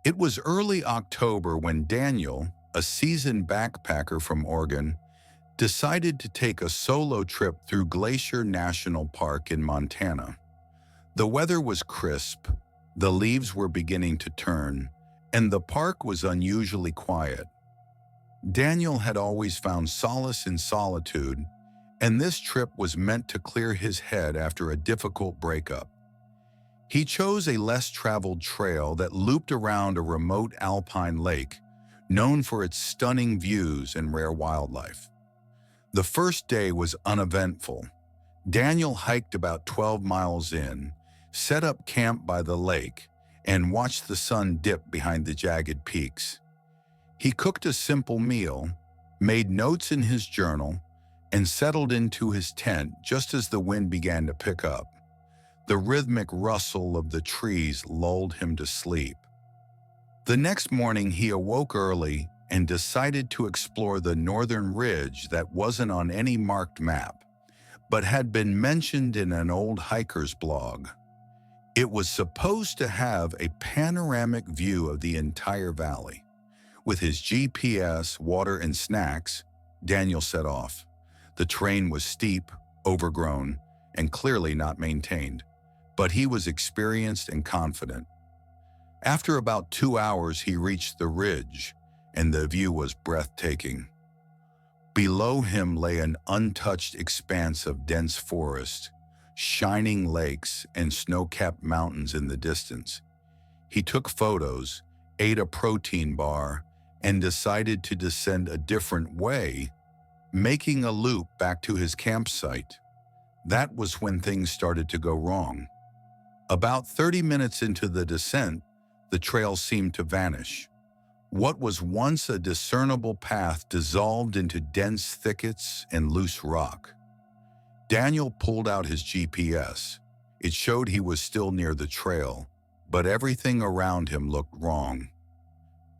It was early October when Daniel, a seasoned backpacker from Oregon, decided to take a solo trip through Glacier National Park in Montana. The weather was crisp, the leaves were beginning to turn, and the park was unusually quiet. Daniel had always found solace in solitude, and this trip was meant to clear his head after a difficult breakup. He chose a less traveled trail that looped around a remote alpine lake, known for its stunning views and rare wildlife. The first day was uneventful. Daniel hiked about 12 miles in, set up camp by the lake, and watched the sun dip behind the jagged peaks. He cooked a simple meal, made notes in his journal, and settled into his tent just as the wind began to pick up. The rhythmic rustle of the trees lulled him to sleep. The next morning he awoke early and decided to explore the northern ridge that wasn't on any marked map, but had been mentioned in an old hiker's blog. It was supposed to have a panoramic view of the entire valley. With his GPS, water, and snacks, Daniel set off. The terrain was steep, overgrown, and clearly not maintained, but he was experienced and confident. After about 2 hours, he reached the ridge, and the view was breathtaking. Below him lay an untouched expanse of dense forest, shining lakes, and snow-capped mountains in the distance. He took photos, ate a protein bar, and decided to descend a different way, making a loop back to his campsite. That was when things started to go wrong. About 30 minutes into the descent, the trail seemed to vanish. What was once a discernible path dissolved into dense thickets and loose rock. Daniel pulled out his GPS. It showed he was still near the trail, but everything around him looked wrong.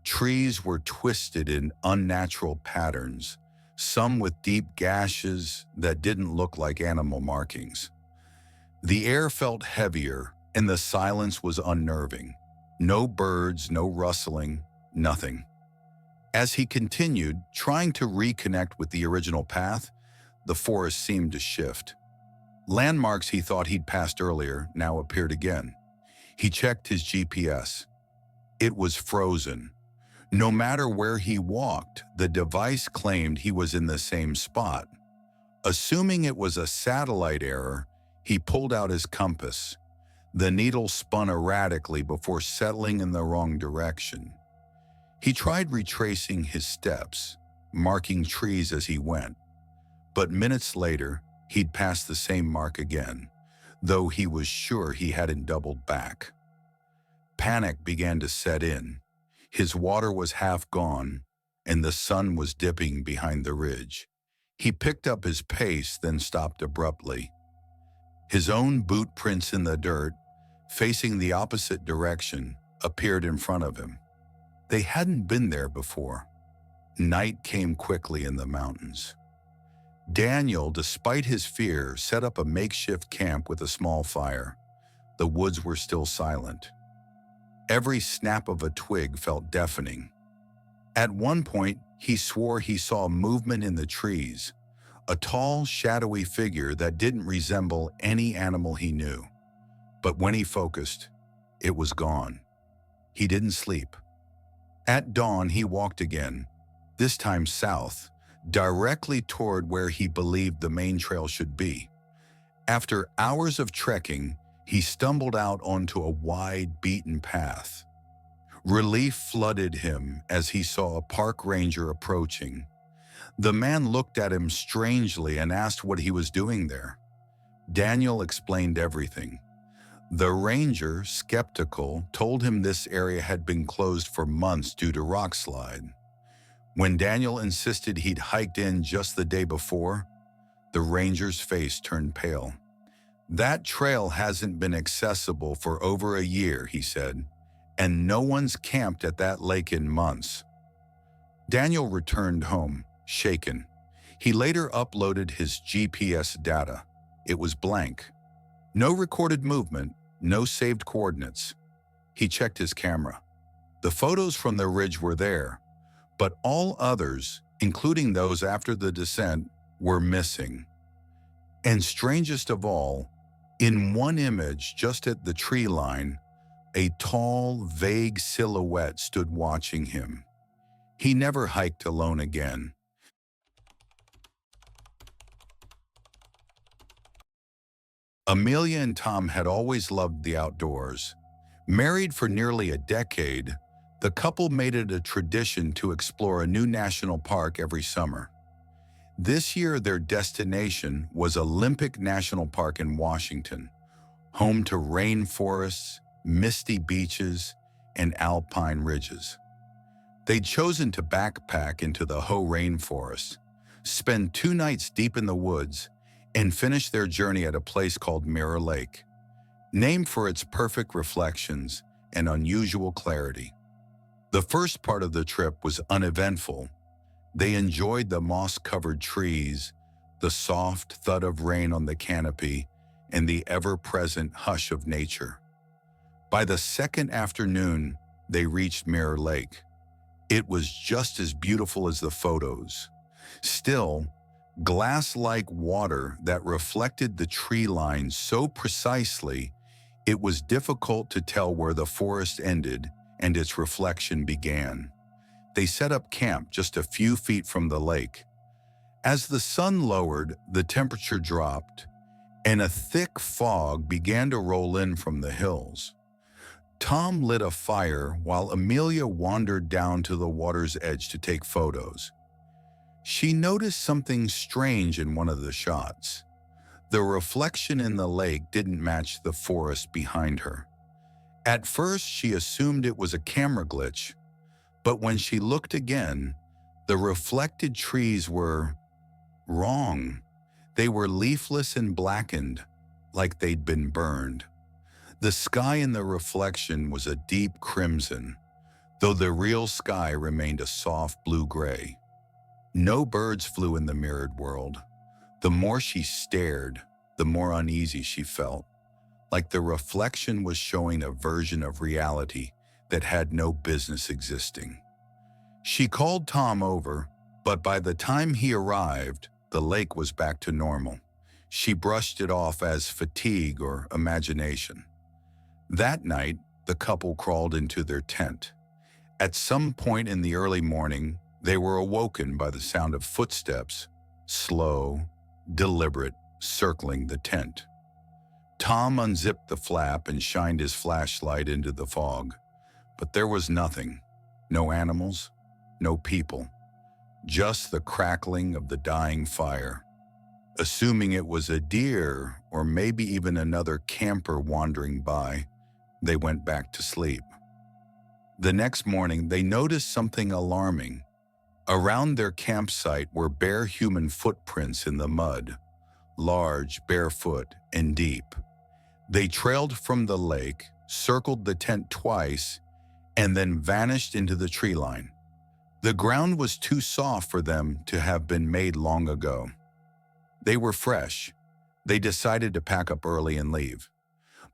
Trees were twisted in unnatural patterns, some with deep gashes that didn't look like animal markings. The air felt heavier, and the silence was unnerving. No birds, no rustling, nothing. As he continued, trying to reconnect with the original path, the forest seemed to shift. Landmarks he thought he'd passed earlier now appeared again. He checked his GPS. It was frozen. No matter where he walked, the device claimed he was in the same spot. Assuming it was a satellite error, he pulled out his compass. The needle spun erratically before settling in the wrong direction. He tried retracing his steps, marking trees as he went. But minutes later, he'd passed the same mark again, though he was sure he hadn't doubled back. Panic began to set in. His water was half gone, and the sun was dipping behind the ridge. He picked up his pace, then stopped abruptly. His own boot prints in the dirt, facing the opposite direction, appeared in front of him. They hadn't been there before. Night came quickly in the mountains. Daniel, despite his fear, set up a makeshift camp with a small fire. The woods were still silent. Every snap of a twig felt deafening. At one point, he swore he saw movement in the trees, a tall, shadowy figure that didn't resemble any animal he knew. But when he focused, it was gone. He didn't sleep. At dawn, he walked again, this time south, directly toward where he believed the main trail should be. After hours of trekking, he stumbled out onto a wide, beaten path. Relief flooded him as he saw a park ranger approaching. The man looked at him strangely and asked what he was doing there. Daniel explained everything. The ranger, skeptical, told him this area had been closed for months due to rock slide. When Daniel insisted he'd hiked in just the day before, the ranger's face turned pale. "That trail hasn't been accessible for over a year," he said, "and no one's camped at that lake in months." Daniel returned home, shaken. He later uploaded his GPS data. It was blank. No recorded movement, no saved coordinates. He checked his camera. The photos from the ridge were there, but all others, including those after the descent, were missing. And strangest of all, in one image just at the tree line, a tall, vague silhouette stood watching him. He never hiked alone again. Amelia and Tom had always loved the outdoors. Married for nearly a decade, the couple made it a tradition to explore a new national park every summer. This year, their destination was Olympic National Park in Washington, home to rainforests, misty beaches, and alpine ridges. They'd chosen to backpack into the Hoh rainforest, spend 2 nights deep in the woods, and finish their journey at a place called Mirror Lake, named for its perfect reflections and unusual clarity. The first part of the trip was uneventful. They enjoyed the moss-covered trees, the soft thud of rain on the canopy, and the ever-present hush of nature. By the second afternoon, they reached Mirror Lake. It was just as beautiful as the photos. Still, glass-like water that reflected the tree line so precisely, it was difficult to tell where the forest ended and its reflection began. They set up camp just a few feet from the lake. As the sun lowered, the temperature dropped, and a thick fog began to roll in from the hills. Tom lit a fire while Amelia wandered down to the water's edge to take photos. She noticed something strange in one of the shots. The reflection in the lake didn't match the forest behind her. At first, she assumed it was a camera glitch, but when she looked again, the reflected trees were wrong. They were leafless and blackened, like they'd been burned. The sky in the reflection was a deep crimson, though the real sky remained a soft blue-gray. No birds flew in the mirrored world. The more she stared, the more uneasy she felt, like the reflection was showing a version of reality that had no business existing. She called Tom over, but by the time he arrived, the lake was back to normal. She brushed it off as fatigue or imagination. That night, the couple crawled into their tent. At some point in the early morning, they were awoken by the sound of footsteps, slow, deliberate, circling the tent. Tom unzipped the flap and shined his flashlight into the fog, but there was nothing. No animals, no people, just the crackling of the dying fire. Assuming it was a deer or maybe even another camper wandering by, they went back to sleep. The next morning, they noticed something alarming. Around their campsite were bare human footprints in the mud, large, barefoot, and deep. They trailed from the lake, circled the tent twice, and then vanished into the tree line. The ground was too soft for them to have been made long ago. They were fresh. They decided to pack up early and leave.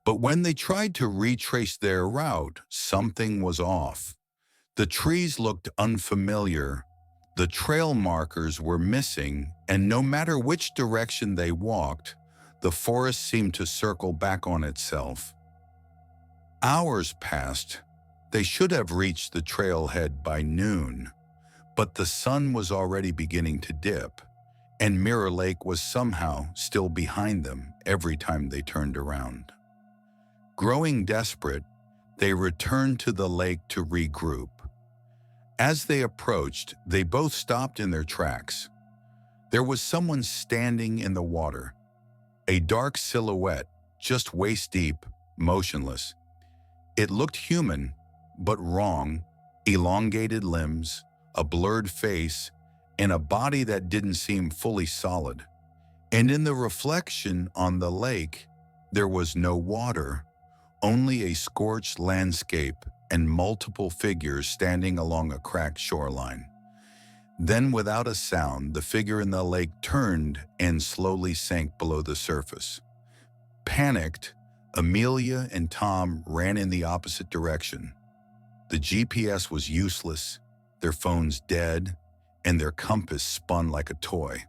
But when they tried to retrace their route, something was off. The trees looked unfamiliar, the trail markers were missing, and no matter which direction they walked, the forest seemed to circle back on itself. Hours passed. They should have reached the trailhead by noon, but the sun was already beginning to dip, and Mirror Lake was somehow still behind them every time they turned around. Growing desperate, they returned to the lake to regroup. As they approached, they both stopped in their tracks. There was someone standing in the water, a dark silhouette, just waist-deep, motionless. It looked human, but wrong, elongated limbs, a blurred face, and a body that didn't seem fully solid. And in the reflection on the lake, there was no water, only a scorched landscape and multiple figures standing along a cracked shoreline. Then, without a sound, the figure in the lake turned and slowly sank below the surface. Panicked, Amelia and Tom ran in the opposite direction. The GPS was useless, their phones dead, and their compass spun like a toy.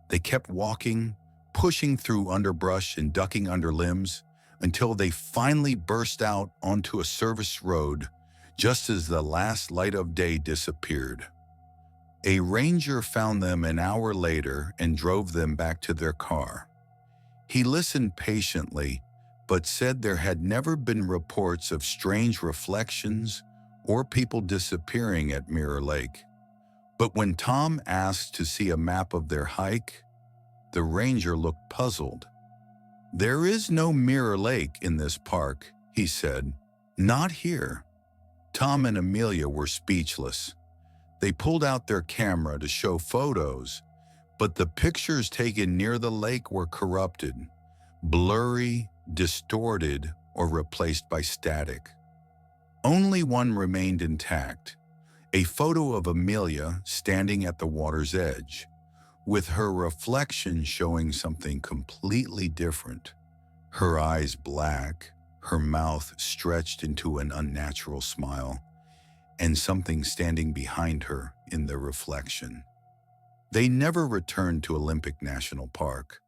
They kept walking, pushing through underbrush and ducking under limbs until they finally burst out onto a service road just as the last light of day disappeared. A ranger found them an hour later and drove them back to their car. He listened patiently, but said there had never been reports of strange reflections or people disappearing at Mirror Lake. But when Tom asked to see a map of their hike, the ranger looked puzzled. "There is no Mirror Lake in this park," he said. "Not here." Tom and Amelia were speechless. They pulled out their camera to show photos, but the pictures taken near the lake were corrupted, blurry, distorted, or replaced by static. Only one remained intact, a photo of Amelia standing at the water's edge, with her reflection showing something completely different. Her eyes black, her mouth stretched into an unnatural smile, and something standing behind her in the reflection. They never returned to Olympic National Park.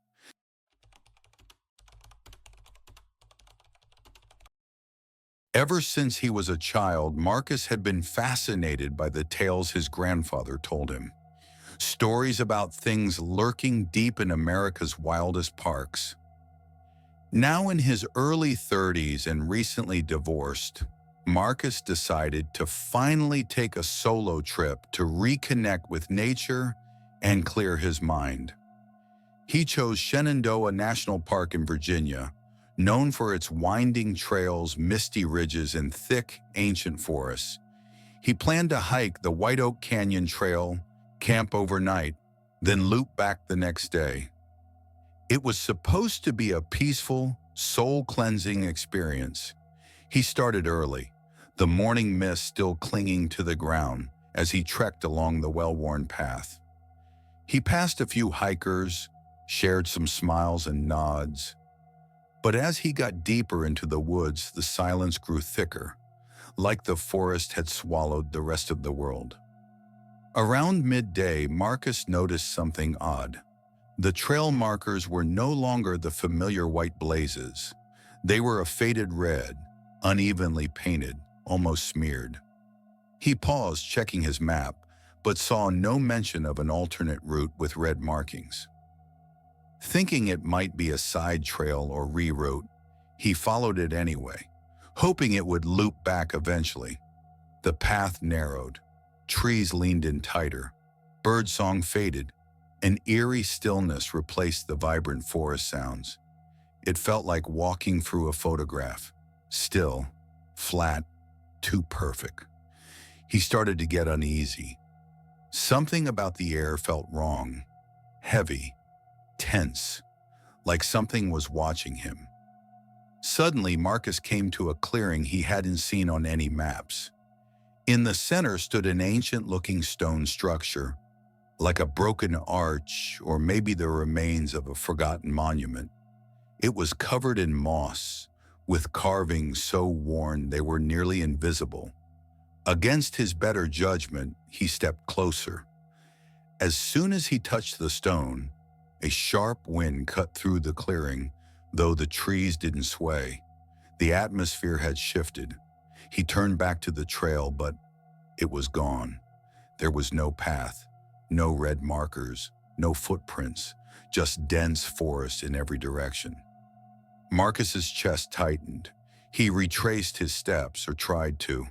Ever since he was a child, Marcus had been fascinated by the tales his grandfather told him. Stories about things lurking deep in America's wildest parks. Now in his early 30s and recently divorced, Marcus decided to finally take a solo trip to reconnect with nature and clear his mind. He chose Shenandoah National Park in Virginia, known for its winding trails, misty ridges, and thick, ancient forests. He planned to hike the White Oak Canyon Trail, camp overnight, then loop back the next day. It was supposed to be a peaceful, soul-cleansing experience. He started early, the morning mist still clinging to the ground as he trekked along the well-worn path. He passed a few hikers, shared some smiles and nods. But as he got deeper into the woods, the silence grew thicker, like the forest had swallowed the rest of the world. Around midday, Marcus noticed something odd. The trail markers were no longer the familiar white blazes. They were a faded red, unevenly painted, almost smeared. He paused, checking his map, but saw no mention of an alternate route with red markings. Thinking it might be a side trail or reroute, he followed it anyway, hoping it would loop back eventually. The path narrowed, trees leaned in tighter, birdsong faded, an eerie stillness replaced the vibrant forest sounds. It felt like walking through a photograph, still, flat, too perfect. He started to get uneasy. Something about the air felt wrong, heavy, tense, like something was watching him. Suddenly, Marcus came to a clearing he hadn't seen on any maps. In the center stood an ancient-looking stone structure, like a broken arch or maybe the remains of a forgotten monument. It was covered in moss, with carvings so worn they were nearly invisible. Against his better judgment, he stepped closer. As soon as he touched the stone, a sharp wind cut through the clearing, though the trees didn't sway. The atmosphere had shifted. He turned back to the trail, but it was gone. There was no path, no red markers, no footprints, just dense forest in every direction. Marcus's chest tightened. He retraced his steps, or tried to.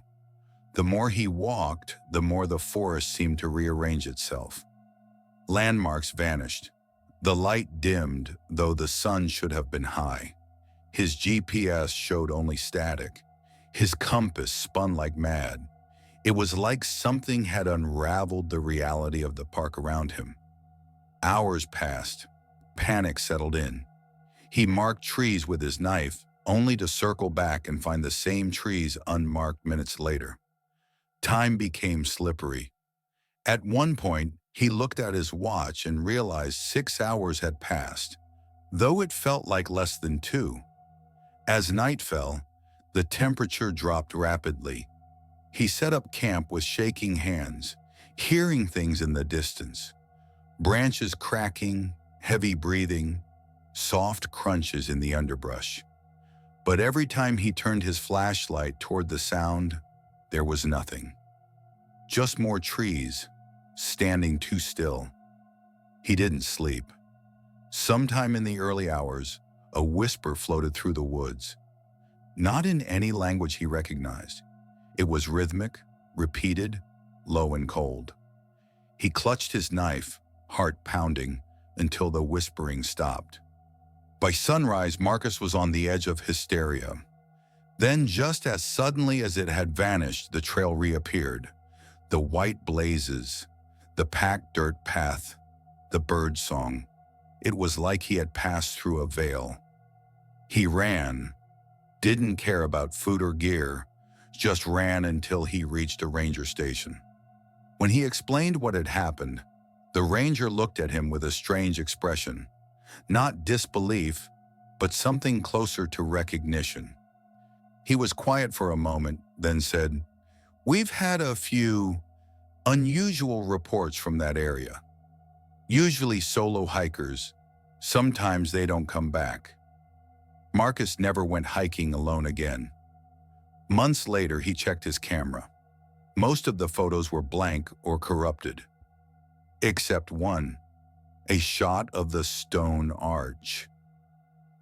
The more he walked, the more the forest seemed to rearrange itself. Landmarks vanished. The light dimmed, though the sun should have been high. His GPS showed only static. His compass spun like mad. It was like something had unraveled the reality of the park around him. Hours passed. Panic settled in. He marked trees with his knife, only to circle back and find the same trees unmarked minutes later. Time became slippery. At one point, he looked at his watch and realized 6 hours had passed, though it felt like less than 2. As night fell, the temperature dropped rapidly. He set up camp with shaking hands, hearing things in the distance. Branches cracking, heavy breathing, soft crunches in the underbrush. But every time he turned his flashlight toward the sound, there was nothing. Just more trees, standing too still. He didn't sleep. Sometime in the early hours, a whisper floated through the woods. Not in any language he recognized. It was rhythmic, repeated, low and cold. He clutched his knife, heart pounding, until the whispering stopped. By sunrise, Marcus was on the edge of hysteria. Then, just as suddenly as it had vanished, the trail reappeared. The white blazes, the packed dirt path, the bird song. It was like he had passed through a veil. He ran, didn't care about food or gear, just ran until he reached a ranger station. When he explained what had happened, the ranger looked at him with a strange expression. Not disbelief, but something closer to recognition. He was quiet for a moment, then said, "We've had a few unusual reports from that area. Usually solo hikers. Sometimes they don't come back." Marcus never went hiking alone again. Months later, he checked his camera. Most of the photos were blank or corrupted. Except one, a shot of the stone arch.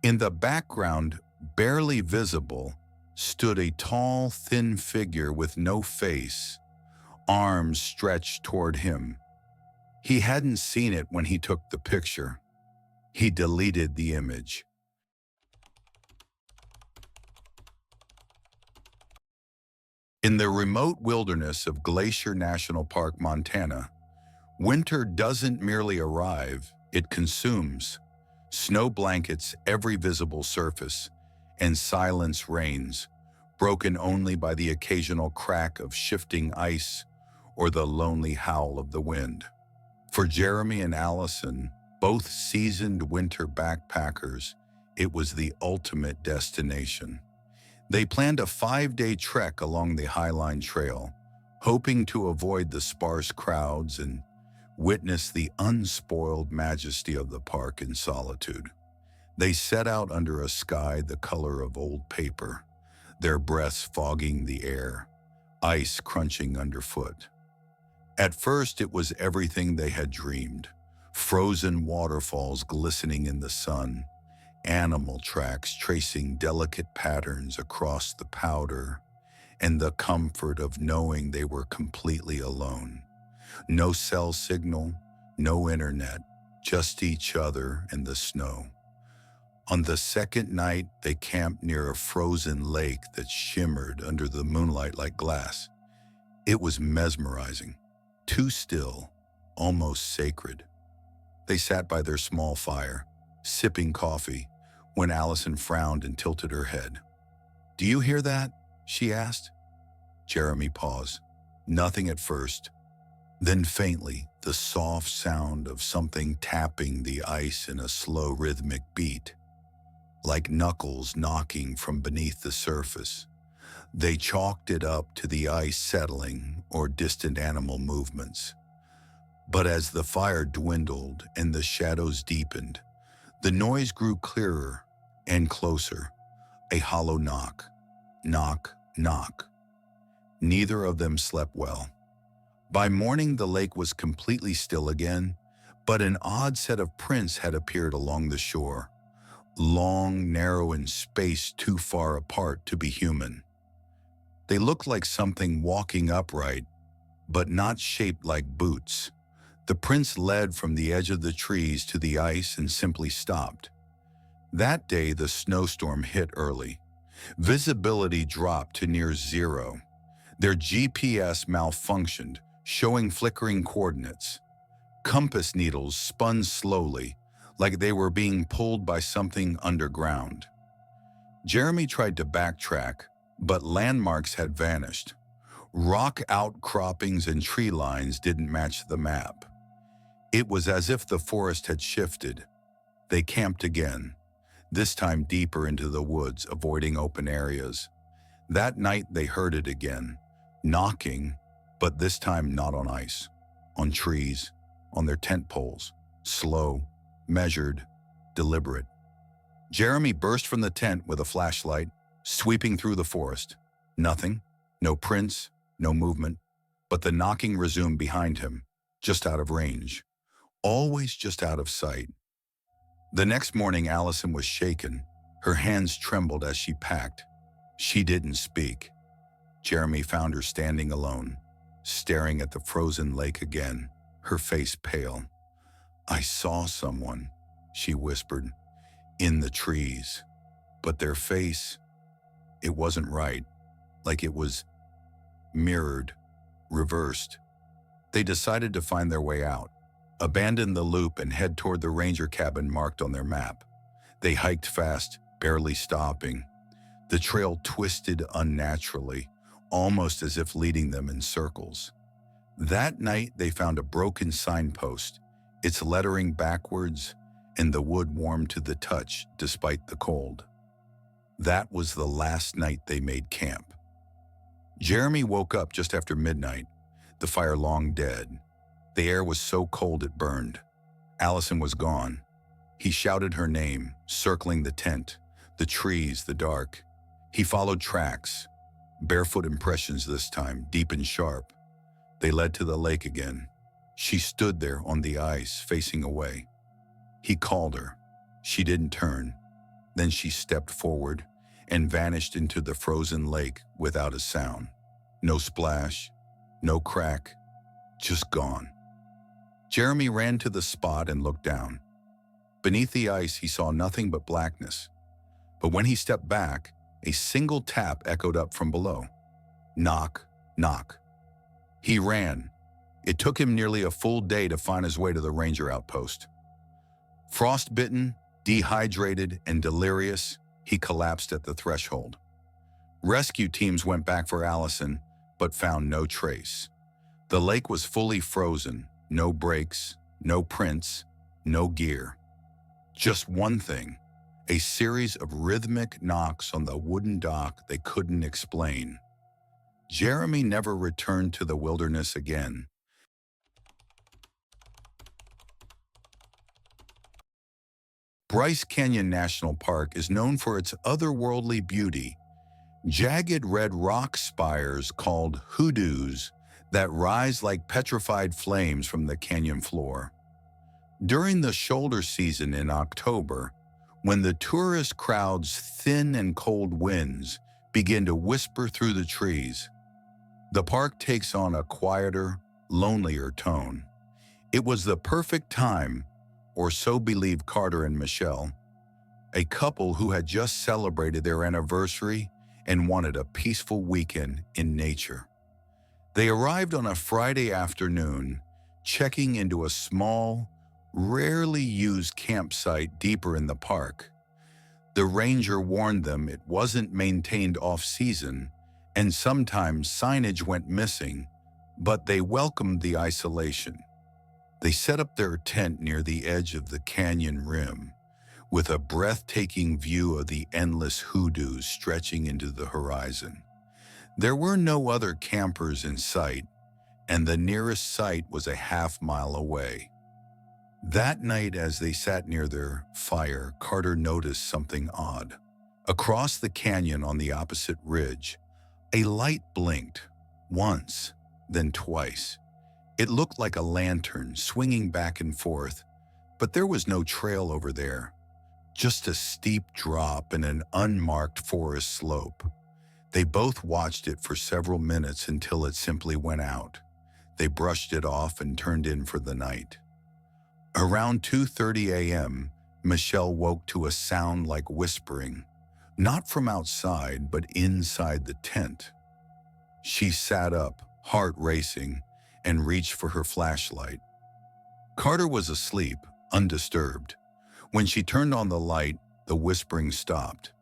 In the background, barely visible, stood a tall, thin figure with no face, arms stretched toward him. He hadn't seen it when he took the picture. He deleted the image. In the remote wilderness of Glacier National Park, Montana, winter doesn't merely arrive, it consumes. Snow blankets every visible surface, and silence reigns, broken only by the occasional crack of shifting ice or the lonely howl of the wind. For Jeremy and Allison, both seasoned winter backpackers, it was the ultimate destination. They planned a 5-day trek along the Highline Trail, hoping to avoid the sparse crowds and witness the unspoiled majesty of the park in solitude. They set out under a sky the color of old paper, their breaths fogging the air, ice crunching underfoot. At first, it was everything they had dreamed. Frozen waterfalls glistening in the sun, animal tracks tracing delicate patterns across the powder, and the comfort of knowing they were completely alone. No cell signal, no internet, just each other and the snow. On the second night, they camped near a frozen lake that shimmered under the moonlight like glass. It was mesmerizing, too still, almost sacred. They sat by their small fire, sipping coffee, when Allison frowned and tilted her head. "Do you hear that?" she asked. Jeremy paused. Nothing at first. Then faintly, the soft sound of something tapping the ice in a slow rhythmic beat, like knuckles knocking from beneath the surface. They chalked it up to the ice settling or distant animal movements. But as the fire dwindled and the shadows deepened, the noise grew clearer and closer, a hollow knock, knock, knock. Neither of them slept well. By morning, the lake was completely still again, but an odd set of prints had appeared along the shore, long, narrow, and spaced too far apart to be human. They looked like something walking upright, but not shaped like boots. The prints led from the edge of the trees to the ice and simply stopped. That day, the snowstorm hit early. Visibility dropped to near zero. Their GPS malfunctioned, showing flickering coordinates. Compass needles spun slowly, like they were being pulled by something underground. Jeremy tried to backtrack, but landmarks had vanished. Rock outcroppings and tree lines didn't match the map. It was as if the forest had shifted. They camped again, this time deeper into the woods, avoiding open areas. That night they heard it again, knocking, but this time not on ice, on trees, on their tent poles, slow, measured, deliberate. Jeremy burst from the tent with a flashlight, sweeping through the forest. Nothing, no prints, no movement, but the knocking resumed behind him, just out of range, always just out of sight. The next morning, Allison was shaken. Her hands trembled as she packed. She didn't speak. Jeremy found her standing alone, staring at the frozen lake again, her face pale. "I saw someone," she whispered, "in the trees. But their face, it wasn't right, like it was mirrored, reversed." They decided to find their way out, abandon the loop and head toward the ranger cabin marked on their map. They hiked fast, barely stopping. The trail twisted unnaturally, almost as if leading them in circles. That night, they found a broken signpost, its lettering backwards, and the wood warm to the touch despite the cold. That was the last night they made camp. Jeremy woke up just after midnight, the fire long dead. The air was so cold it burned. Allison was gone. He shouted her name, circling the tent, the trees, the dark. He followed tracks, barefoot impressions this time, deep and sharp. They led to the lake again. She stood there on the ice, facing away. He called her. She didn't turn. Then she stepped forward and vanished into the frozen lake without a sound. No splash, no crack, just gone. Jeremy ran to the spot and looked down. Beneath the ice, he saw nothing but blackness. But when he stepped back, a single tap echoed up from below. Knock, knock. He ran. It took him nearly a full day to find his way to the ranger outpost. Frostbitten, dehydrated, and delirious, he collapsed at the threshold. Rescue teams went back for Allison, but found no trace. The lake was fully frozen, no breaks, no prints, no gear. Just one thing, a series of rhythmic knocks on the wooden dock they couldn't explain. Jeremy never returned to the wilderness again. Bryce Canyon National Park is known for its otherworldly beauty, jagged red rock spires called hoodoos that rise like petrified flames from the canyon floor. During the shoulder season in October, when the tourist crowd's thin and cold winds begin to whisper through the trees, the park takes on a quieter, lonelier tone. It was the perfect time, or so believed Carter and Michelle, a couple who had just celebrated their anniversary and wanted a peaceful weekend in nature. They arrived on a Friday afternoon, checking into a small, rarely used campsite deeper in the park. The ranger warned them it wasn't maintained off-season, and sometimes signage went missing, but they welcomed the isolation. They set up their tent near the edge of the canyon rim, with a breathtaking view of the endless hoodoos stretching into the horizon. There were no other campers in sight, and the nearest site was a half-mile away. That night, as they sat near their fire, Carter noticed something odd. Across the canyon on the opposite ridge, a light blinked, once, then twice. It looked like a lantern swinging back and forth, but there was no trail over there, just a steep drop and an unmarked forest slope. They both watched it for several minutes until it simply went out. They brushed it off and turned in for the night. Around 2:30 a.m., Michelle woke to a sound like whispering, not from outside, but inside the tent. She sat up, heart racing, and reached for her flashlight. Carter was asleep, undisturbed. When she turned on the light, the whispering stopped.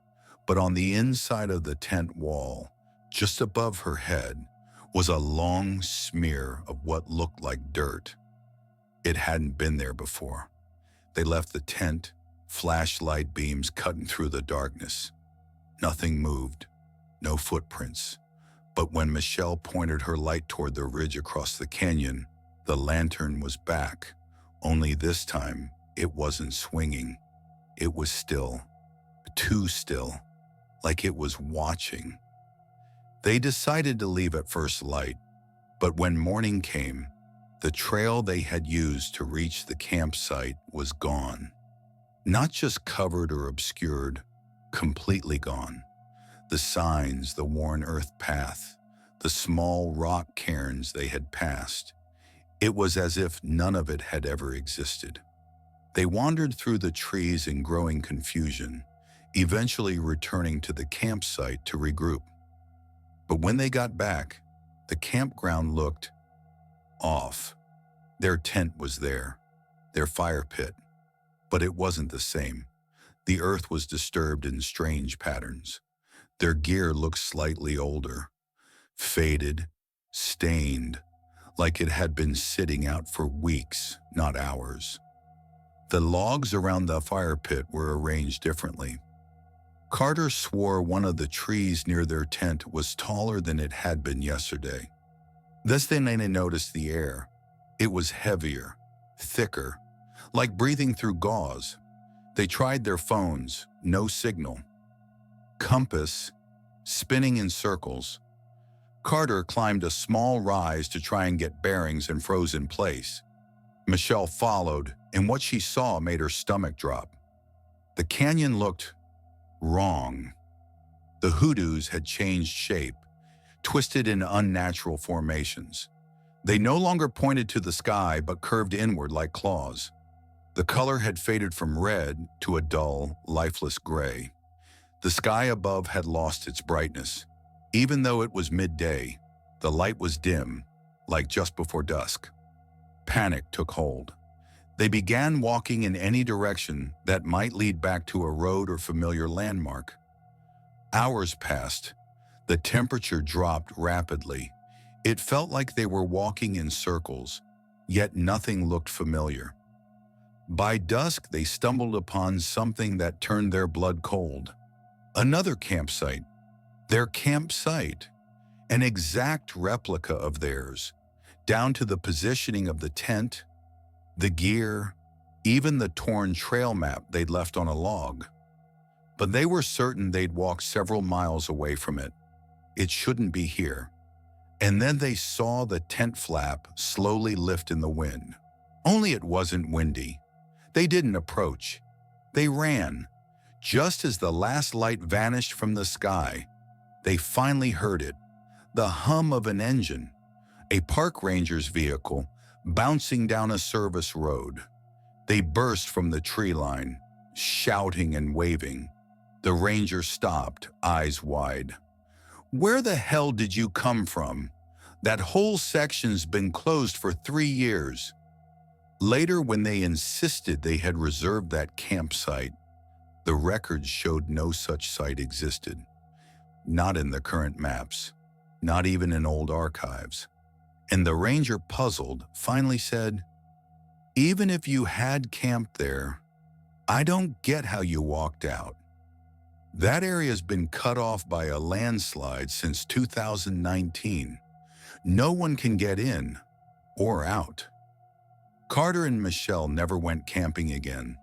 But on the inside of the tent wall, just above her head, was a long smear of what looked like dirt. It hadn't been there before. They left the tent, flashlight beams cutting through the darkness. Nothing moved, no footprints, But when Michelle pointed her light toward the ridge across the canyon, the lantern was back. Only this time, it wasn't swinging. It was still, too still, like it was watching. They decided to leave at first light, but when morning came, the trail they had used to reach the campsite was gone. Not just covered or obscured, completely gone. The signs, the worn earth path, the small rock cairns they had passed. It was as if none of it had ever existed. They wandered through the trees in growing confusion, eventually returning to the campsite to regroup. But when they got back, the campground looked off. Their tent was there, their fire pit, but it wasn't the same. The earth was disturbed in strange patterns. Their gear looked slightly older, faded, stained, like it had been sitting out for weeks, not hours. The logs around the fire pit were arranged differently. Carter swore one of the trees near their tent was taller than it had been yesterday. Then they noticed the air. It was heavier, thicker, like breathing through gauze. They tried their phones, no signal. Compass, spinning in circles. Carter climbed a small rise to try and get bearings and froze in place. Michelle followed, and what she saw made her stomach drop. The canyon looked wrong. The hoodoos had changed shape, twisted in unnatural formations. They no longer pointed to the sky but curved inward like claws. The color had faded from red to a dull, lifeless gray. The sky above had lost its brightness. Even though it was midday, the light was dim, like just before dusk. Panic took hold. They began walking in any direction that might lead back to a road or familiar landmark. Hours passed. The temperature dropped rapidly. It felt like they were walking in circles, yet nothing looked familiar. By dusk, they stumbled upon something that turned their blood cold. Another campsite. Their campsite. An exact replica of theirs, down to the positioning of the tent, the gear, even the torn trail map they'd left on a log. But they were certain they'd walked several miles away from it. It shouldn't be here. And then they saw the tent flap slowly lift in the wind. Only it wasn't windy. They didn't approach. They ran. Just as the last light vanished from the sky, they finally heard it. The hum of an engine. A park ranger's vehicle bouncing down a service road. They burst from the tree line, shouting and waving. The ranger stopped, eyes wide. "Where the hell did you come from? That whole section's been closed for 3 years." Later, when they insisted they had reserved that campsite, the records showed no such site existed. Not in the current maps, not even in old archives. And the ranger, puzzled, finally said, "Even if you had camped there, I don't get how you walked out. That area's been cut off by a landslide since 2019. No one can get in or out." Carter and Michelle never went camping again.